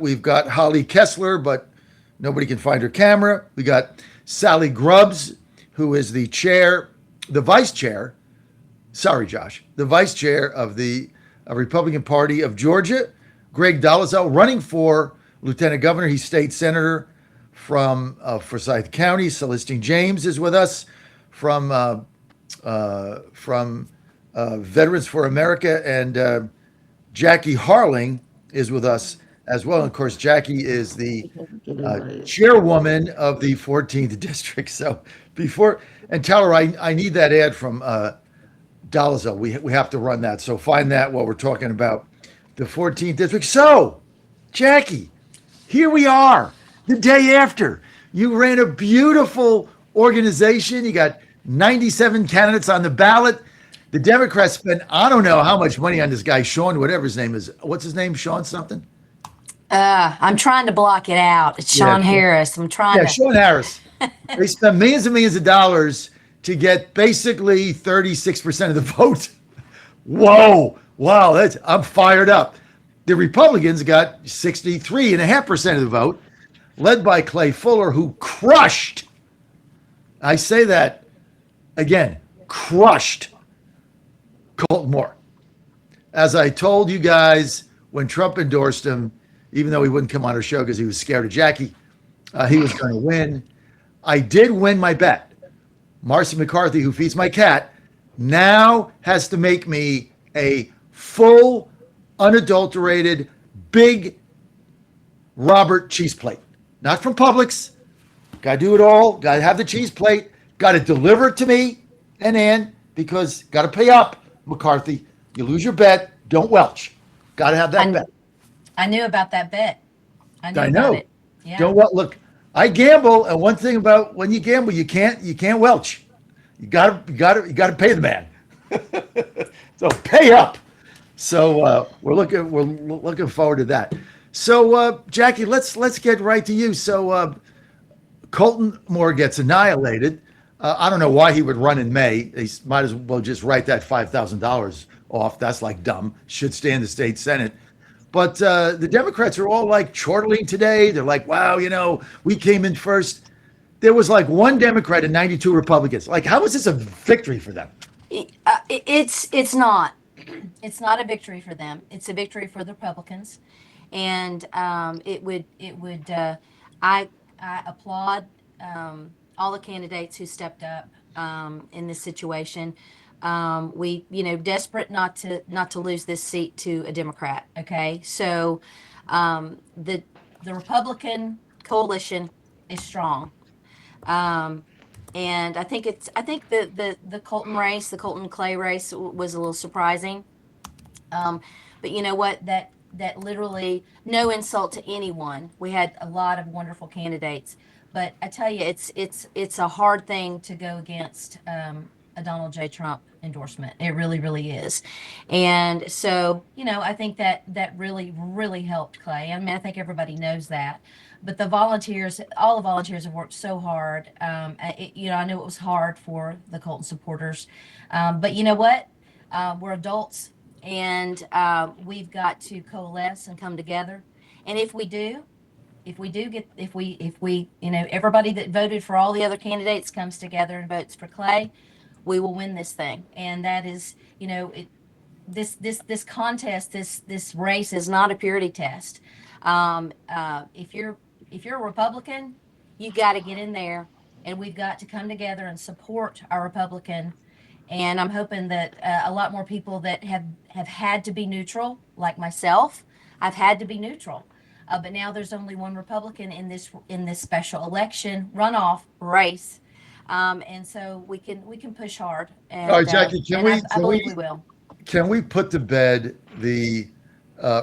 we've got Holly Kessler, but nobody can find her camera. We got Sally Grubbs, who is the vice chair. Sorry, Josh, the vice chair of the Republican Party of Georgia. Greg Dolezal running for lieutenant governor. He's state senator from Forsyth County. Celestine James is with us from Veterans for America, and Jackie Harling is with us as well. And of course, Jackie is the chairwoman of the 14th district. So tell her I need that ad from Dolezal. We have to run that. So find that while we're talking about the 14th district. So, Jackie, here we are, the day after. You ran a beautiful organization. You got 97 candidates on the ballot. The Democrats spent, I don't know how much money on this guy, Sean, whatever his name is. What's his name? Sean something? I'm trying to block it out. It's Sean Harris. I'm trying to. Sean Harris. They spent millions and millions of dollars to get basically 36% of the vote. Whoa. Wow. I'm fired up. The Republicans got 63.5% of the vote, led by Clay Fuller, who crushed. I say that again, crushed Colton Moore. As I told you guys when Trump endorsed him, even though he wouldn't come on our show because he was scared of Jackie, he was going to win. I did win my bet. Marcy McCarthy, who feeds my cat, now has to make me a full, unadulterated, big Robert cheese plate. Not from Publix. Got to do it all. Got to have the cheese plate. Got to deliver it to me and Ann, because got to pay up, McCarthy. You lose your bet, don't welch. Got to have that bet. I knew about that bet. I know. About it. Yeah. Don't look. I gamble, and one thing about when you gamble, you can't welch. You got to pay the man. So pay up. So we're looking forward to that. So Jackie, let's get right to you. So Colton Moore gets annihilated. I don't know why he would run in May. He might as well just write that $5,000 off. That's like dumb. Should stay in the state Senate. But the Democrats are all like chortling today. They're like, wow, we came in first. There was like one Democrat and 92 Republicans. Like, how is this a victory for them? It's not. It's not a victory for them. It's a victory for the Republicans, and I applaud all the candidates who stepped up in this situation. We, desperate not to lose this seat to a Democrat. Okay, so the Republican coalition is strong, and I think the Colton race, the Colton Clay race, was a little surprising. But you know what? That literally, no insult to anyone. We had a lot of wonderful candidates, but I tell you, it's a hard thing to go against a Donald J. Trump endorsement. It really, really is. And so, I think that really, really helped Clay. I mean, I think everybody knows that. But all the volunteers have worked so hard. I know it was hard for the Colton supporters. But you know what? We're adults, and we've got to coalesce and come together. And if we everybody that voted for all the other candidates comes together and votes for Clay, we will win this thing. And that is, this contest, this race is not a purity test. If you're a Republican, you got to get in there, and we've got to come together and support our Republican. And I'm hoping that a lot more people that have had to be neutral, like myself, I've had to be neutral. But now there's only one Republican in this special election runoff race, and so we can push hard. And, all right, Jackie, I believe we will. Can we put to bed the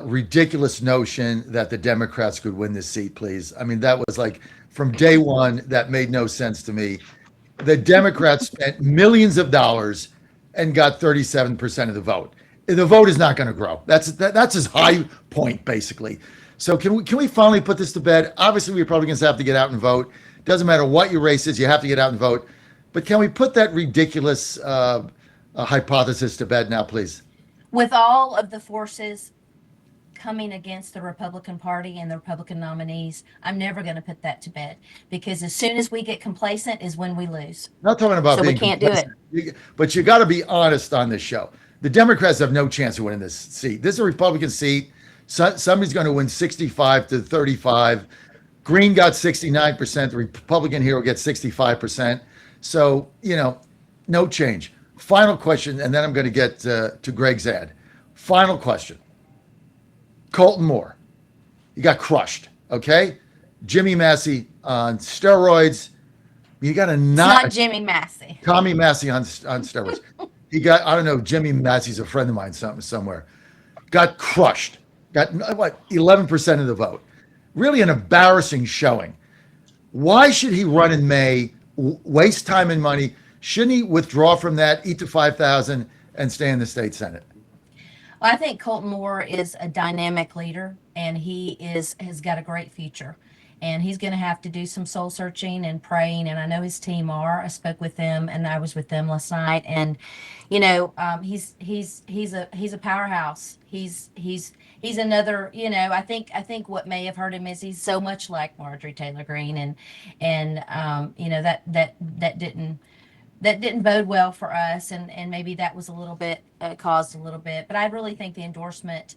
ridiculous notion that the Democrats could win this seat, please? I mean, that was like from day one, that made no sense to me. The Democrats spent millions of dollars and got 37% of the vote. The vote is not going to grow. That's his high point, basically. So can we finally put this to bed? Obviously, Republicans have to get out and vote. Doesn't matter what your race is, you have to get out and vote. But can we put that ridiculous hypothesis to bed now, please? With all of the forces coming against the Republican Party and the Republican nominees, I'm never going to put that to bed, because as soon as we get complacent is when we lose. Not talking about So we being can't do it. complacent, but you got to be honest on this show. The Democrats have no chance of winning this seat. This is a Republican seat. Somebody's going to win 65 to 35. Green got 69%. The Republican here will get 65%. So, no change. Final question, and then I'm going to get to Greg's ad. Final question. Colton Moore. He got crushed, okay? Jimmy Massey on steroids. You got to It's not. not Jimmy Massey. Tommy Massey on steroids. He got, I don't know, Jimmy Massey's a friend of mine somewhere. Got crushed. Got, 11% of the vote. Really an embarrassing showing. Why should he run in May, waste time and money? Shouldn't he withdraw from that, eat the 5,000, and stay in the state Senate? Well, I think Colton Moore is a dynamic leader, and has got a great future. And he's going to have to do some soul searching and praying. And I know his team are. I spoke with them, and I was with them last night. And he's a powerhouse. He's another. I think what may have hurt him is he's so much like Marjorie Taylor Greene, and that didn't bode well for us, and maybe that was a little bit caused a little bit. But I really think the endorsement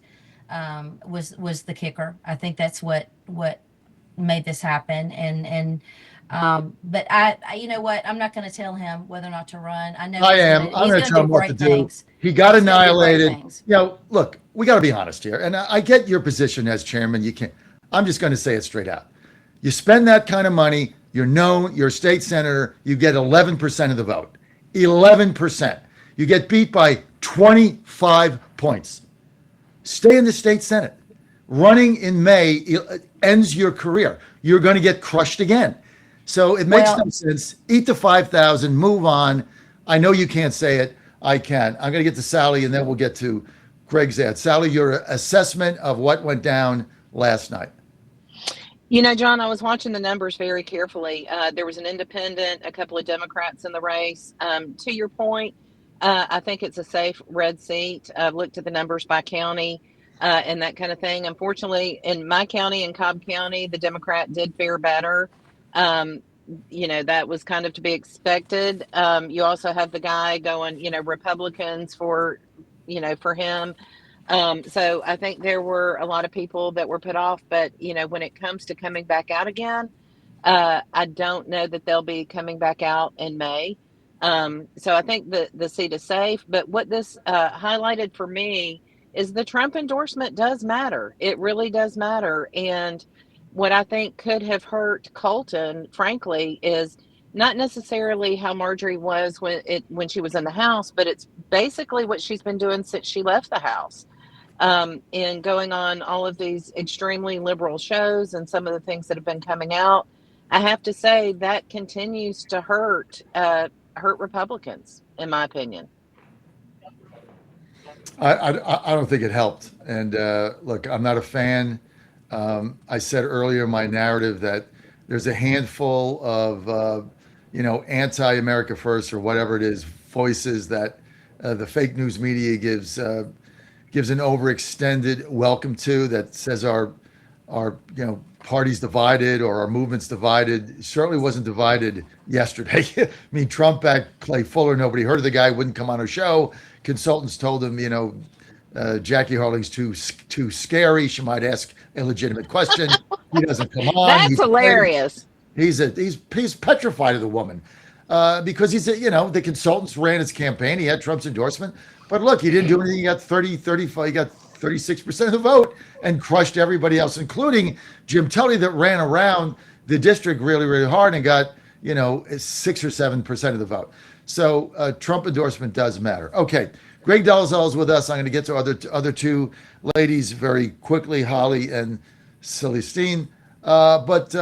was the kicker. I think that's what made this happen. But I you know what? I'm not going to tell him whether or not to run. I know I am. I'm going to tell him what to do. He got annihilated. Look, we got to be honest here, and I get your position as chairman. You can't. I'm just going to say it straight out. You spend that kind of money. You're known, you're a state senator, you get 11% of the vote. 11%. You get beat by 25 points. Stay in the state Senate. Running in May ends your career. You're going to get crushed again. So it makes no sense. Eat the 5,000, move on. I know you can't say it. I can. I'm going to get to Sally, and then we'll get to Greg's ad. Sally, your assessment of what went down last night. John, I was watching the numbers very carefully. There was an independent, a couple of Democrats in the race. To your point, I think it's a safe red seat. I've looked at the numbers by county and that kind of thing. Unfortunately, in my county, in Cobb County, the Democrat did fare better. That was kind of to be expected. You also have the guy going, Republicans for him. So I think there were a lot of people that were put off, but when it comes to coming back out again, I don't know that they'll be coming back out in May. So I think the seat is safe, but what this highlighted for me is the Trump endorsement does matter. It really does matter. And what I think could have hurt Colton, frankly, is not necessarily how Marjorie was when she was in the House, but it's basically what she's been doing since she left the House. And going on all of these extremely liberal shows and some of the things that have been coming out, I have to say that continues to hurt Republicans, in my opinion. I don't think it helped. And look, I'm not a fan. I said earlier in my narrative that there's a handful of anti-America First or whatever it is voices that the fake news media gives an overextended welcome to, that says our party's divided or our movement's divided. It certainly wasn't divided yesterday. I mean, Trump backed Clay Fuller. Nobody heard of the guy, wouldn't come on our show. Consultants told him, Jackie Harling's too scary. She might ask a legitimate question. He doesn't come on. That's hilarious. He's petrified of the woman because the consultants ran his campaign. He had Trump's endorsement, but look, he didn't do anything. He got 35, he got 36% of the vote and crushed everybody else, including Jim Tully, that ran around the district really, really hard and got 6 or 7% of the vote. So Trump endorsement does matter. Okay, Greg Dolezal is with us. I'm going to get to other two ladies very quickly, Holly and Celestine. But